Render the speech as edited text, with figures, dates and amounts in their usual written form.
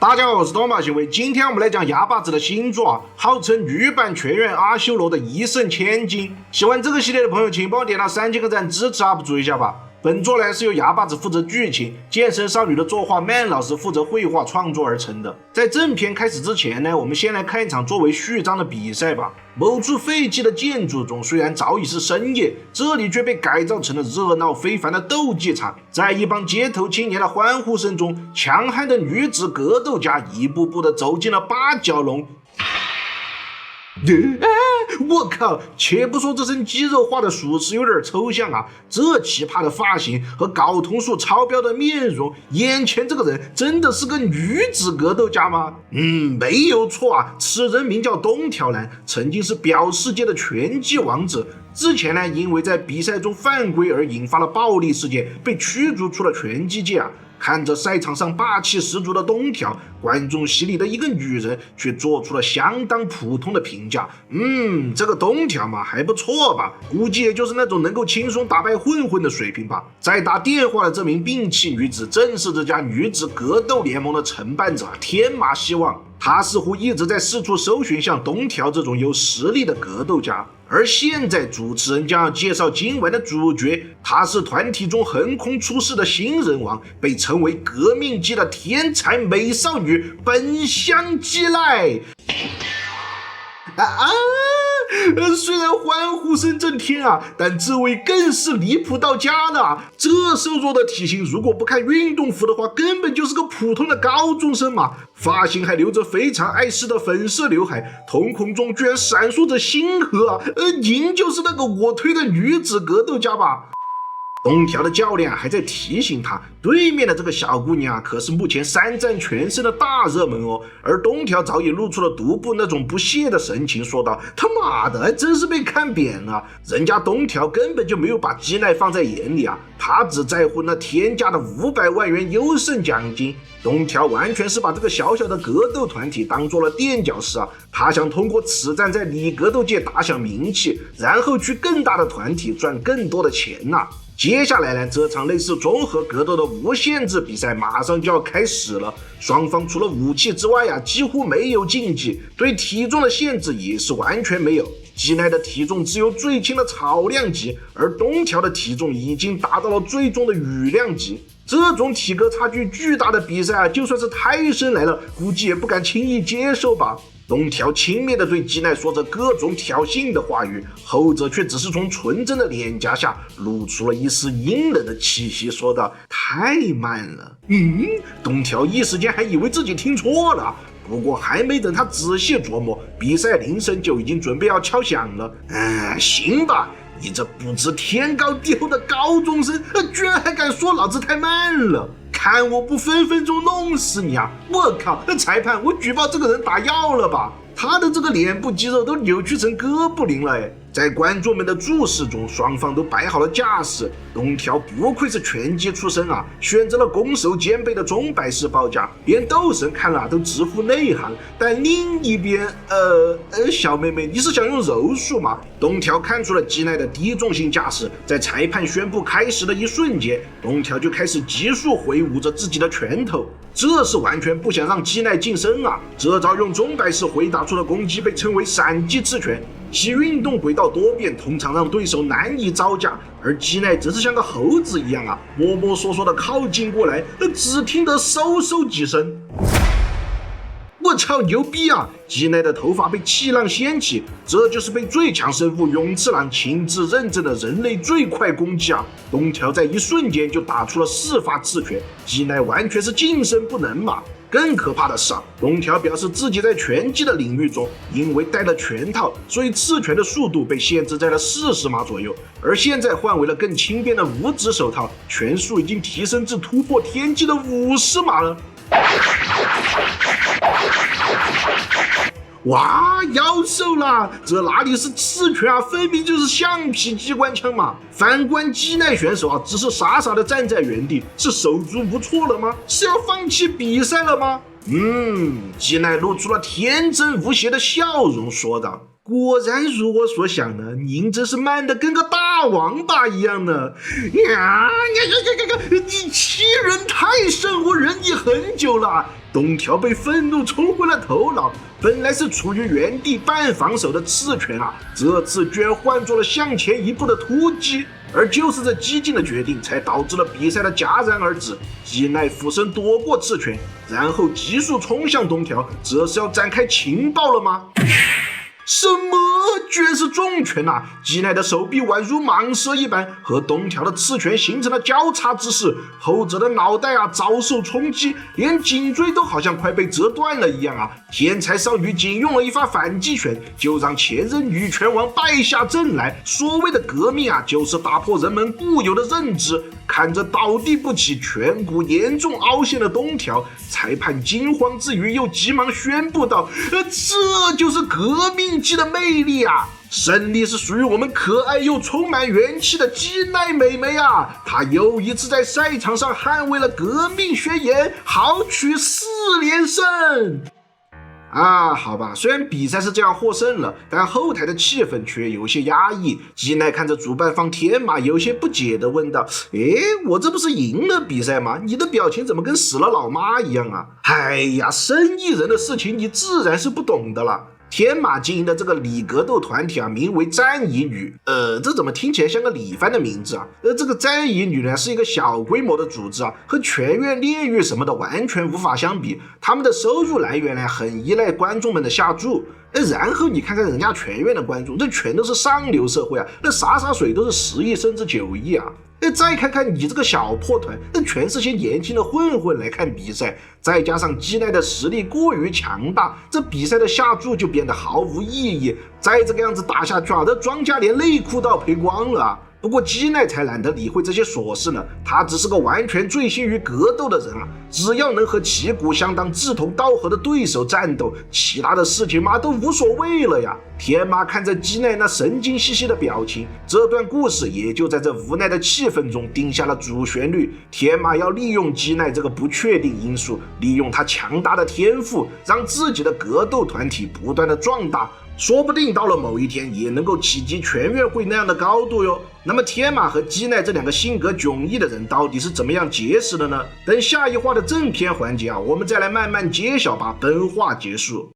大家好，我是多马行为。今天我们来讲哑巴子的新作啊，号称女版全员阿修罗的一胜千金。喜欢这个系列的朋友，请帮我点到3000个赞支持 UP 主一下吧。本作呢是由哑巴子负责剧情，健身少女的作画 Man 老师负责绘画创作而成的。在正片开始之前呢，我们先来看一场作为序章的比赛吧。某处废弃的建筑中，虽然早已是深夜，这里却被改造成了热闹非凡的斗技场。在一帮街头青年的欢呼声中，强悍的女子格斗家一步步地走进了八角笼。我靠！且不说这身肌肉化的属实有点抽象啊，这奇葩的发型和睾酮素超标的面容，眼前这个人真的是个女子格斗家吗？没有错啊，此人名叫东条兰，曾经是表世界的拳击王者。之前呢，因为在比赛中犯规而引发了暴力事件，被驱逐出了拳击界啊。看着赛场上霸气十足的东条，观众席里的一个女人却做出了相当普通的评价。这个东条嘛还不错吧，估计也就是那种能够轻松打败混混的水平吧。在打电话的这名病气女子，正是这家女子格斗联盟的承办者天马希望。她似乎一直在四处搜寻像东条这种有实力的格斗家。而现在主持人将要介绍今晚的主角，她是团体中横空出世的新人王，被称为革命级的天才美少女本乡基奈。虽然欢呼声震天啊，但这位更是离谱到家了啊！这瘦弱的体型，如果不看运动服的话，根本就是个普通的高中生嘛。发型还留着非常碍事的粉色刘海，瞳孔中居然闪烁着星河啊！您就是那个我推的女子格斗家吧？东条的教练还在提醒他，对面的这个小姑娘可是目前3战全胜的大热门哦。而东条早已露出了独步那种不屑的神情，说道：“他妈的，还真是被看扁了！人家东条根本就没有把基奈放在眼里啊，他只在乎那天价的500万元优胜奖金。东条完全是把这个小小的格斗团体当做了垫脚石啊，他想通过此战在里格斗界打响名气，然后去更大的团体赚更多的钱呐。接下来呢，这场类似综合格斗的无限制比赛马上就要开始了。双方除了武器之外几乎没有禁忌，对体重的限制也是完全没有。基奈的体重只有最轻的草量级，而东条的体重已经达到了最重的羽量级。这种体格差距巨大的比赛就算是泰森来了，估计也不敢轻易接受吧。东条轻蔑地对基奈说着各种挑衅的话语，后者却只是从纯真的脸颊下露出了一丝阴冷的气息，说道：“太慢了。”东条一时间还以为自己听错了，不过还没等他仔细琢磨，比赛铃声就已经准备要敲响了。行吧，你这不知天高地厚的高中生，居然还敢说老子太慢了！看我不分分钟弄死你啊！我靠，裁判，我举报这个人打药了吧？他的这个脸部肌肉都扭曲成哥布林了在观众们的注视中，双方都摆好了架势。东条不愧是拳击出身啊，选择了攻守兼备的钟摆式报价，连斗神看了都直呼内行。但另一边，小妹妹，你是想用柔术吗？东条看出了基奈的低重心架势，在裁判宣布开始的一瞬间，东条就开始急速挥舞着自己的拳头，这是完全不想让基奈近身啊！这招用钟摆式回答出的攻击被称为闪击刺拳。其运动轨道多变，通常让对手难以招架，而基奈则是像个猴子一样摸摸索索的靠近过来，只听得嗖嗖几声。我操，牛逼啊！基奈的头发被气浪掀起，这就是被最强生物勇次郎亲自认证的人类最快攻击啊！东条在一瞬间就打出了4发刺拳，基奈完全是近身不能嘛。更可怕的是东条表示自己在拳击的领域中，因为戴了拳套，所以刺拳的速度被限制在了40码左右，而现在换为了更轻便的5指手套，拳速已经提升至突破天际的50码了。哇，要瘦了！这哪里是刺拳啊，分明就是橡皮机关枪嘛！反观基奈选手只是傻傻的站在原地，是手足无措了吗？是要放弃比赛了吗？基奈露出了天真无邪的笑容，说道：“果然如我所想呢，您真是慢得跟个大王八一样呢！你欺人太甚，我忍你很久了。东条被愤怒冲昏了头脑，本来是处于原地半防守的赤犬啊，这次居然换做了向前一步的突击。而就是这激进的决定，才导致了比赛的戛然而止。基奈俯身躲过赤犬，然后急速冲向东条，这是要展开情报了吗？什么？居然是重拳啊！基奈的手臂宛如蟒蛇一般，和东条的刺拳形成了交叉之势，后者的脑袋遭受冲击，连颈椎都好像快被折断了一样啊！天才少女仅用了一发反击拳，就让前任女拳王败下阵来。所谓的革命就是打破人们固有的认知。看着倒地不起、颧骨严重凹陷的东条，裁判惊慌之余又急忙宣布道：“这就是革命技的魅力啊！胜利是属于我们可爱又充满元气的基奈美眉啊！她又一次在赛场上捍卫了革命宣言，豪取4连胜。”好吧，虽然比赛是这样获胜了，但后台的气氛却有些压抑。基奈看着主办方天马，有些不解地问道：“我这不是赢了比赛吗？你的表情怎么跟死了老妈一样啊？”哎呀，生意人的事情你自然是不懂的了。天马经营的这个里格斗团体名为战乙女，这怎么听起来像个李帆的名字啊？这个战乙女呢是一个小规模的组织和全院炼狱什么的完全无法相比。他们的收入来源呢很依赖观众们的下注。然后你看看人家全院的观众，这全都是上流社会那洒水都是10亿甚至9亿再看看你这个小破团，那全是些年轻的混混来看比赛，再加上基奈的实力过于强大，这比赛的下注就变得毫无意义。再这个样子打下去这庄家连内裤都要赔光了不过基奈才懒得理会这些琐事呢，他只是个完全醉心于格斗的人只要能和旗鼓相当、志同道合的对手战斗，其他的事情都无所谓了呀。天马看着基奈那神经兮兮的表情，这段故事也就在这无奈的气氛中定下了主旋律。天马要利用基奈这个不确定因素，利用他强大的天赋，让自己的格斗团体不断的壮大，说不定到了某一天也能够企及全院会那样的高度哟。那么天马和基奈这两个性格迥异的人到底是怎么样结识的呢？等下一话的正片环节我们再来慢慢揭晓吧。本话结束。